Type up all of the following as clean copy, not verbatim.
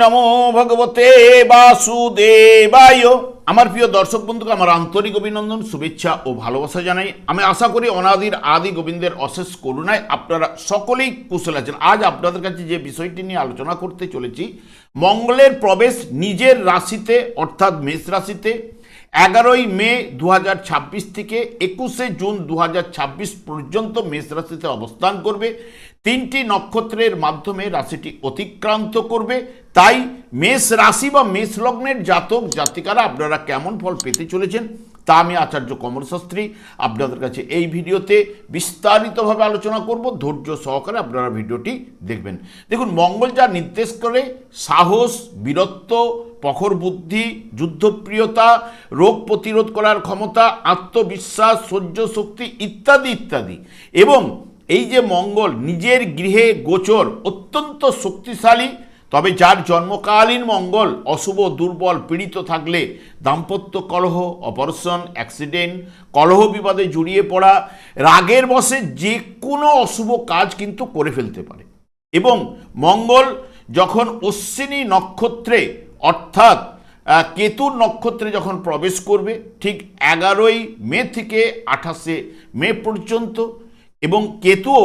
নমো ভগবতে বাসুদেবায়। আমার প্রিয় দর্শক বন্ধুকে আমার আন্তরিক অভিনন্দন, শুভেচ্ছা ও ভালোবাসা জানাই। আমি আশা করি অনাদির আদি গোবিন্দের অশেষ করুণায় আপনারা সকলেই কুশল আছেন। আজ আপনাদের কাছে যে বিষয়টি নিয়ে আলোচনা করতে চলেছি, মঙ্গলের প্রবেশ নিজের রাশিতে অর্থাৎ মেষ রাশিতে 11ই মে 2026 থেকে 21শে জুন 2026 পর্যন্ত মেষ রাশিতে অবস্থান করবে। 3টি নক্ষত্রের মাধ্যমে রাশিটি অতিক্রান্ত করবে। তাই মেষ রাশি বা মেষ লগ্নের জাতক জাতিকারা আপনারা কেমন ফল পেতে চলেছেন তা আমি আচার্য কমল শাস্ত্রী আপনাদের কাছে এই ভিডিওতে বিস্তারিতভাবে আলোচনা করব। ধৈর্য সহকারে আপনারা ভিডিওটি দেখবেন। দেখুন, মঙ্গল যা নির্দেশ করে সাহস, বীরত্ব, প্রখর বুদ্ধি, যুদ্ধপ্রিয়তা, রোগ প্রতিরোধ করার ক্ষমতা, আত্মবিশ্বাস, সহ্য শক্তি ইত্যাদি ইত্যাদি। এবং এই যে মঙ্গল নিজের গৃহে গোচর অত্যন্ত শক্তিশালী। তবে যার জন্মকালীন মঙ্গল অশুভ, দুর্বল, পীড়িত থাকলে দাম্পত্য কলহ, অপারেশন, অ্যাক্সিডেন্ট, কলহ বিবাদে জড়িয়ে পড়া, রাগের বশে যে কোনো অশুভ কাজ কিন্তু করে ফেলতে পারে। এবং মঙ্গল যখন অশ্বিনী নক্ষত্রে অর্থাৎ কেতুর নক্ষত্রে যখন প্রবেশ করবে ঠিক 11ই মে থেকে 28শে মে পর্যন্ত, এবং কেতুও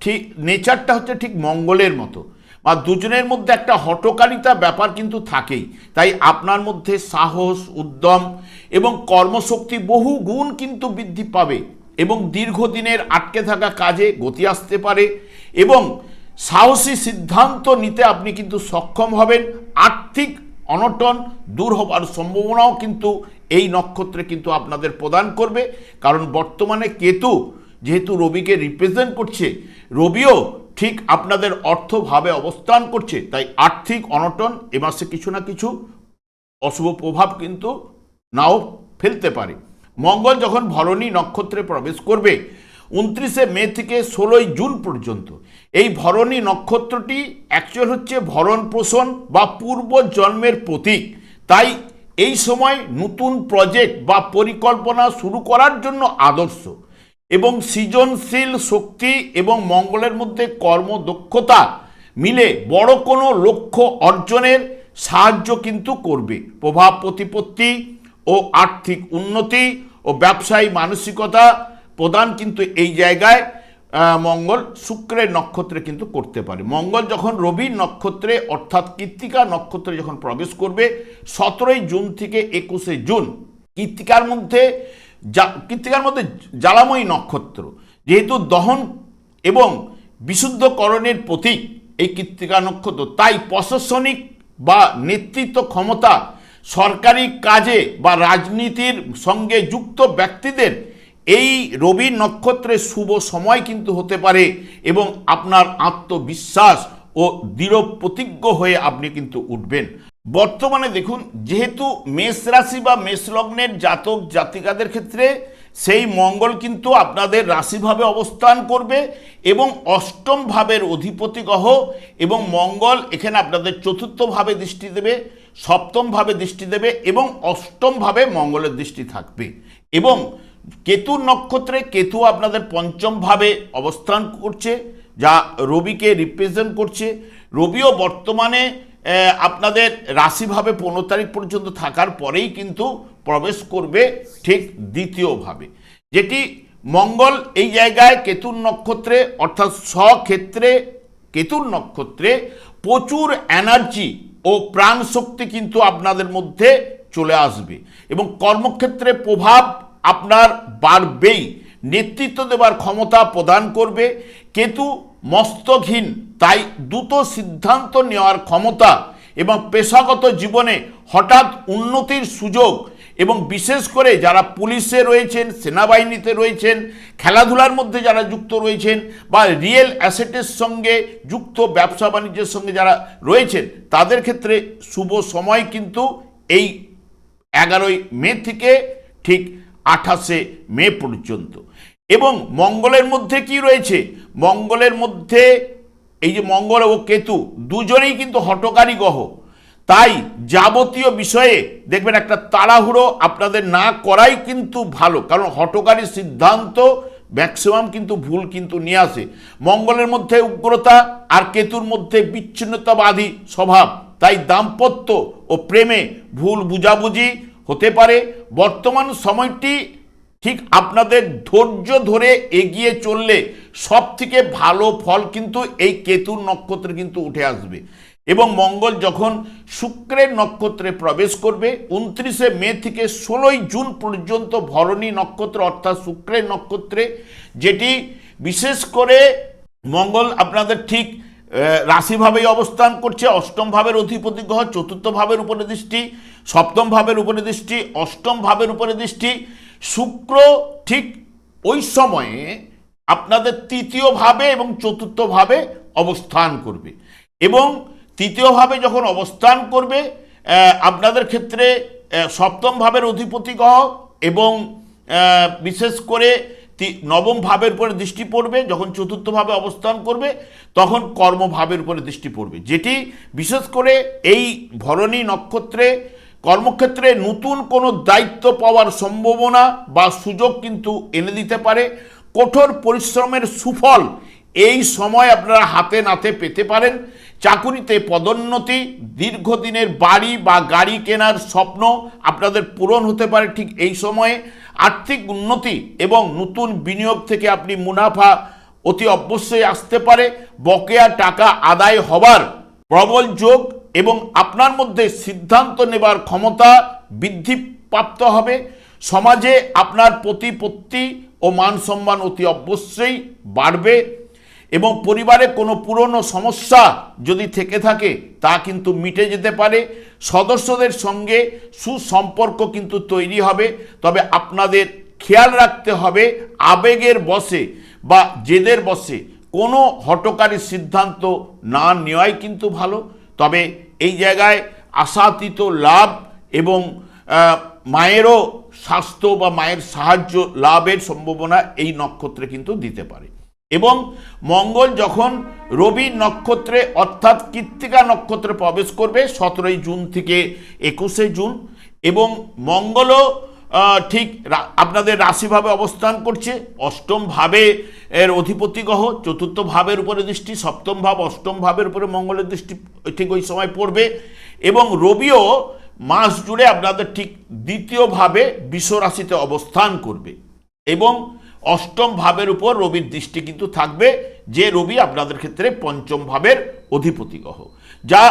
ঠিক নেচারটা হচ্ছে ঠিক মঙ্গলের মতো, বা দুজনের মধ্যে একটা হঠকারিতা ব্যাপার কিন্তু থাকেই। তাই আপনার মধ্যে সাহস, উদ্যম এবং কর্মশক্তি বহু গুণ কিন্তু বৃদ্ধি পাবে, এবং দীর্ঘদিনের আটকে থাকা কাজে গতি আসতে পারে, এবং সাহসী সিদ্ধান্ত নিতে আপনি কিন্তু সক্ষম হবেন। আর্থিক অনটন দূর হবার সম্ভাবনাও কিন্তু এই নক্ষত্রে কিন্তু আপনাদের প্রদান করবে। কারণ বর্তমানে কেতু যেহেতু রবিকে রিপ্রেজেন্ট করছে, রবিও ঠিক আপনাদের অর্থভাবে অবস্থান করছে। তাই আর্থিক অনটন এ মাসে কিছু না কিছু অশুভ প্রভাব কিন্তু নাও ফেলতে পারে। মঙ্গল যখন ভরণী নক্ষত্রে প্রবেশ করবে 29শে মে থেকে 16ই জুন পর্যন্ত, এই ভরণী নক্ষত্রটি অ্যাকচুয়াল হচ্ছে ভরণ পোষণ বা পূর্ব জন্মের প্রতীক। তাই এই সময় নতুন প্রজেক্ট বা পরিকল্পনা শুরু করার জন্য আদর্শ, এবং সৃজনশীল শক্তি এবং মঙ্গলের মধ্যে কর্মদক্ষতা মিলে বড় কোনো লক্ষ্য অর্জনের সাহায্য কিন্তু করবে। প্রভাব প্রতিপত্তি ও আর্থিক উন্নতি ও ব্যবসায়ী মানসিকতা প্রদান কিন্তু এই জায়গায় মঙ্গল শুক্রের নক্ষত্রে কিন্তু করতে পারে। মঙ্গল যখন রবির নক্ষত্রে অর্থাৎ কৃত্তিকা নক্ষত্রে যখন প্রবেশ করবে 17ই জুন থেকে 21শে জুন, কৃত্তিকার মধ্যে জ্বালাময়ী নক্ষত্র, যেহেতু দহন এবং বিশুদ্ধকরণের প্রতীক এই কৃত্তিকা নক্ষত্র, তাই প্রশাসনিক বা নেতৃত্ব ক্ষমতা, সরকারি কাজে বা রাজনীতির সঙ্গে যুক্ত ব্যক্তিদের এই রবি নক্ষত্রের শুভ সময় কিন্তু হতে পারে, এবং আপনার আত্মবিশ্বাস ও দৃঢ় প্রতিজ্ঞ হয়ে আপনি কিন্তু উঠবেন। বর্তমানে দেখুন, যেহেতু মেষ রাশি বা মেষ লগ্নের জাতক জাতিকাদের ক্ষেত্রে সেই মঙ্গল কিন্তু আপনাদের রাশিভাবে অবস্থান করবে, এবং অষ্টম ভাবের অধিপতি গ্রহ, এবং মঙ্গল এখানে আপনাদের চতুর্থ ভাবে দৃষ্টি দেবে, সপ্তম ভাবে দৃষ্টি দেবে, এবং অষ্টম ভাবে মঙ্গলের দৃষ্টি থাকবে। এবং কেতুর নক্ষত্রে কেতু আপনাদের পঞ্চম ভাবে অবস্থান করছে, যা রবিকে রিপ্রেজেন্ট করছে। রবিও বর্তমানে আপনাদের রাশিভাবে 15 তারিখ পর্যন্ত থাকার পরেই কিন্তু প্রবেশ করবে ঠিক দ্বিতীয়ভাবে, যেটি মঙ্গল এই জায়গায় কেতুর নক্ষত্রে অর্থাৎ স্বক্ষেত্রে কেতুর নক্ষত্রে প্রচুর এনার্জি ও প্রাণ শক্তি কিন্তু আপনাদের মধ্যে চলে আসবে, এবং কর্মক্ষেত্রে প্রভাব আপনার বাড়বেই, নেতৃত্ব দেওয়ার ক্ষমতা প্রদান করবে। কেতু মস্তকহীন, তাই দ্রুত সিদ্ধান্ত নেওয়ার ক্ষমতা এবং পেশাগত জীবনে হঠাৎ উন্নতির সুযোগ, এবং বিশেষ করে যারা পুলিশে রয়েছেন, সেনাবাহিনীতে রয়েছেন, খেলাধুলার মধ্যে যারা যুক্ত রয়েছেন, বা রিয়েল অ্যাসেটের সঙ্গে যুক্ত ব্যবসা বাণিজ্যের সঙ্গে যারা রয়েছেন, তাদের ক্ষেত্রে শুভ সময় কিন্তু এই 11ই মে থেকে ঠিক 28শে মে পর্যন্ত। এবং মঙ্গলের মধ্যে কি রয়েছে, মঙ্গলের মধ্যে এই যে মঙ্গল ও কেতু দুজনেই কিন্তু হঠকারী গ্রহ। তাই যাবতীয় বিষয়ে দেখবেন একটা তাড়াহুড়ো আপনাদের না করাই কিন্তু ভালো, কারণ হঠকারী সিদ্ধান্ত ম্যাক্সিমাম কিন্তু ভুল কিন্তু নিয়ে আসে। মঙ্গলের মধ্যে উগ্রতা আর কেতুর মধ্যে বিচ্ছিন্নতাবাদী স্বভাব, তাই দাম্পত্য ও প্রেমে ভুল বুঝাবুঝি হতে পারে। বর্তমান সময়টি ঠিক আপনাদের ধৈর্য ধরে এগিয়ে চললে সব থেকে ভালো ফল কিন্তু এই কেতুর নক্ষত্রে কিন্তু উঠে আসবে। এবং মঙ্গল যখন শুক্রের নক্ষত্রে প্রবেশ করবে 29শে মে থেকে 16ই জুন পর্যন্ত ভরণী নক্ষত্র অর্থাৎ শুক্রের নক্ষত্রে, যেটি বিশেষ করে মঙ্গল আপনাদের ঠিক রাশিভাবেই অবস্থান করছে। অষ্টম ভাবের অধিপতি গ্রহ, চতুর্থ ভাবের উপরে দৃষ্টি, সপ্তম ভাবের উপরে দৃষ্টি, অষ্টম ভাবের উপরে দৃষ্টি। শুক্র ঠিক ওই সময়ে আপনাদের তৃতীয় ভাবে এবং চতুর্থ ভাবে অবস্থান করবে। এবং তৃতীয় ভাবে যখন অবস্থান করবে আপনাদের ক্ষেত্রে সপ্তম ভাবের অধিপতি গ্রহ এবং বিশেষ করে নবম ভাবের উপরে দৃষ্টি পড়বে। যখন চতুর্থ ভাবে অবস্থান করবে তখন কর্মভাবের উপরে দৃষ্টি পড়বে, যেটি বিশেষ করে এই ভরণী নক্ষত্রে কর্মক্ষেত্রে নতুন কোনো দায়িত্ব পাওয়ার সম্ভাবনা বা সুযোগ কিন্তু এনে দিতে পারে। কঠোর পরিশ্রমের সুফল এই সময় আপনারা হাতে নাতে পেতে পারেন। চাকুরিতে পদোন্নতি, দীর্ঘদিনের বাড়ি বা গাড়ি কেনার স্বপ্ন আপনাদের পূরণ হতে পারে ঠিক এই সময়ে। আর্থিক উন্নতি এবং নতুন বিনিয়োগ থেকে আপনি মুনাফা অতি অবশ্যই আসতে পারে। বকেয়া টাকা আদায় হবার প্রবল যোগ এবং আপনার মধ্যে সিদ্ধান্ত নেবার ক্ষমতা বৃদ্ধিপ্রাপ্ত হবে। সমাজে আপনার প্রতিপত্তি ও মান সম্মান অতি অবশ্যই বাড়বে এবং পরিবারে কোনো পুরনো সমস্যা যদি থেকে থাকে তা কিন্তু মিটে যেতে পারে। সদস্যদের সঙ্গে সুসম্পর্ক কিন্তু তৈরি হবে। তবে আপনাদের খেয়াল রাখতে হবে আবেগের বশে বা জেদের বশে কোনো হঠকারী সিদ্ধান্ত না নেওয়াই কিন্তু ভালো। তবে এই জায়গায় আশাতীত লাভ এবং মায়েরও স্বাস্থ্য বা মায়ের সাহায্য লাভের সম্ভাবনা এই নক্ষত্রে কিন্তু দিতে পারে। এবং মঙ্গল যখন রবি নক্ষত্রে অর্থাৎ কৃত্তিকা নক্ষত্রে প্রবেশ করবে 17ই জুন থেকে 21শে জুন, এবং মঙ্গলও ঠিক আপনাদের রাশিভাবে অবস্থান করছে। অষ্টম ভাবে এর অধিপতি গ্রহ, চতুর্থ ভাবের উপরে দৃষ্টি, সপ্তম ভাব অষ্টম ভাবের উপরে মঙ্গলের দৃষ্টি ঠিক ওই সময় পড়বে। এবং রবিও মাস জুড়ে আপনাদের ঠিক দ্বিতীয় ভাবে বৃষ রাশিতে অবস্থান করবে এবং অষ্টম ভাবের উপর রবির দৃষ্টি কিন্তু থাকবে, যে রবি আপনাদের ক্ষেত্রে পঞ্চম ভাবের অধিপতি গ্রহ, যা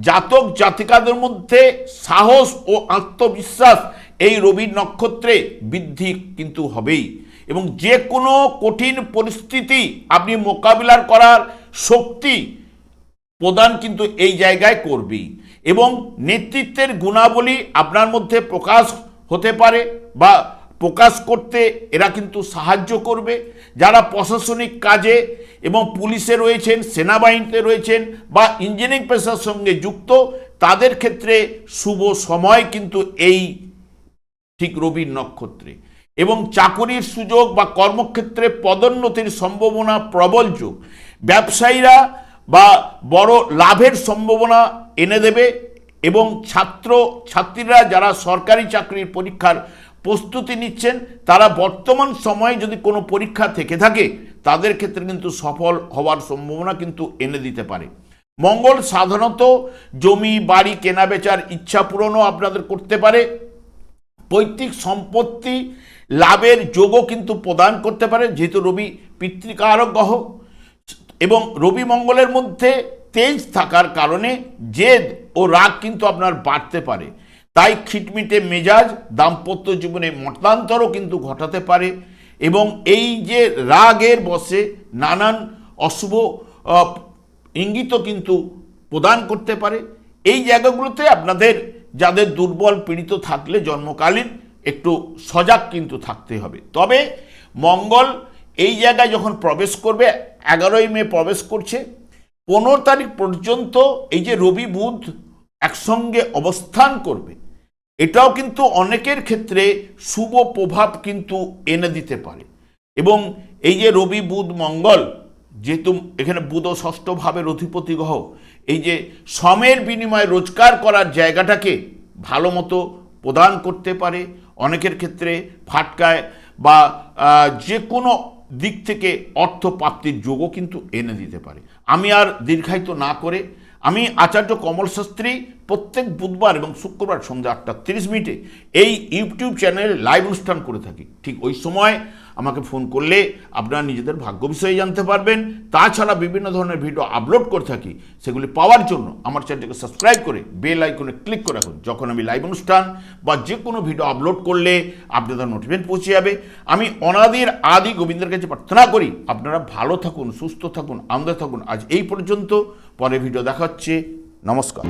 জাতক জাতিকাদের মধ্যে সাহস ও আত্মবিশ্বাস এই রবির নক্ষত্রে বৃদ্ধি কিন্তু হবেই। এবং যে কোনো কঠিন পরিস্থিতি আপনি মোকাবিলার করার শক্তি প্রদান কিন্তু এই জায়গায় করবেই। এবং নেতৃত্বের গুণাবলী আপনার মধ্যে প্রকাশ হতে পারে বা প্রকাশ করতে এরা কিন্তু সাহায্য করবে। যারা প্রশাসনিক কাজে এবং পুলিশে রয়েছেন, সেনাবাহিনীতে রয়েছেন বা ইঞ্জিনিয়ারিং পেশার সঙ্গে যুক্ত তাদের ক্ষেত্রে শুভ সময় কিন্তু এই ঠিক রবির নক্ষত্রে। এবং চাকরির সুযোগ বা কর্মক্ষেত্রে পদোন্নতির সম্ভাবনা প্রবল যোগ। ব্যবসায়ীরা বা বড় লাভের সম্ভাবনা এনে দেবে। এবং ছাত্রীরা যারা সরকারি চাকরির পরীক্ষার প্রস্তুতি নিচ্ছেন তারা বর্তমান সময়ে যদি কোনো পরীক্ষা থেকে থাকে তাদের ক্ষেত্রে কিন্তু সফল হওয়ার সম্ভাবনা কিন্তু এনে দিতে পারে। মঙ্গল সাধারণত জমি বাড়ি কেনাবেচার ইচ্ছা পূরণও আপনাদের করতে পারে। পৈতৃক সম্পত্তি লাভের যোগও কিন্তু প্রদান করতে পারে, যেহেতু রবি পিতৃকারক গ্রহ। এবং রবি মঙ্গলের মধ্যে তেজ থাকার কারণে জেদ ও রাগ কিন্তু আপনার বাড়তে পারে। তাই খিটমিটে মেজাজ দাম্পত্য জীবনে মতান্তরও কিন্তু ঘটাতে পারে। এবং এই যে রাগের বশে নানান অশুভ ইঙ্গিতও কিন্তু প্রদান করতে পারে। এই জায়গাগুলোতে আপনাদের যাদের দুর্বল পীড়িত থাকলে জন্মকালীন একটু সজাগ কিন্তু থাকতে হবে। তবে মঙ্গল এই জায়গায় যখন প্রবেশ করবে 11ই মে প্রবেশ করছে, 15 তারিখ পর্যন্ত এই যে রবি বুধ একসঙ্গে অবস্থান করবে এটাও কিন্তু অনেকের ক্ষেত্রে শুভ প্রভাব কিন্তু এনে দিতে পারে। এবং এই যে রবি বুধ মঙ্গল, যেহেতু এখানে বুধ ও ষষ্ঠ ভাবের অধিপতি গ্রহ, এই যে শ্রমের বিনিময়ে রোজগার করার জায়গাটাকে ভালো মতো প্রদান করতে পারে। অনেকের ক্ষেত্রে ফাটকায় বা যে কোনো দিক থেকে অর্থ প্রাপ্তির যোগও কিন্তু এনে দিতে পারে। আমি আর দীর্ঘায়িত না করে আমি আচার্য কমল শাস্ত্রী প্রত্যেক বুধবার এবং শুক্রবার সন্ধ্যা 8:30 এই ইউটিউব চ্যানেলে লাইভ অনুষ্ঠান করে থাকি। ঠিক ওই সময় আমাকে ফোন করলে আপনারা নিজেদের ভাগ্য বিষয়ে জানতে পারবেন। তাছাড়া বিভিন্ন ধরনের ভিডিও আপলোড করে থাকি, সেগুলি পাওয়ার জন্য আমার চ্যানেলটাকে সাবস্ক্রাইব করে বেল আইকনে ক্লিক করে রাখুন। যখন আমি লাইভ অনুষ্ঠান বা যে কোনো ভিডিও আপলোড করলে আপনাদের নোটিফিকেশন পৌঁছে যাবে। আমি অনাদির আদি গোবিন্দের কাছে প্রার্থনা করি আপনারা ভালো থাকুন, সুস্থ থাকুন, আনন্দে থাকুন। আজ এই পর্যন্ত, পরে ভিডিও দেখা হচ্ছে। নমস্কার।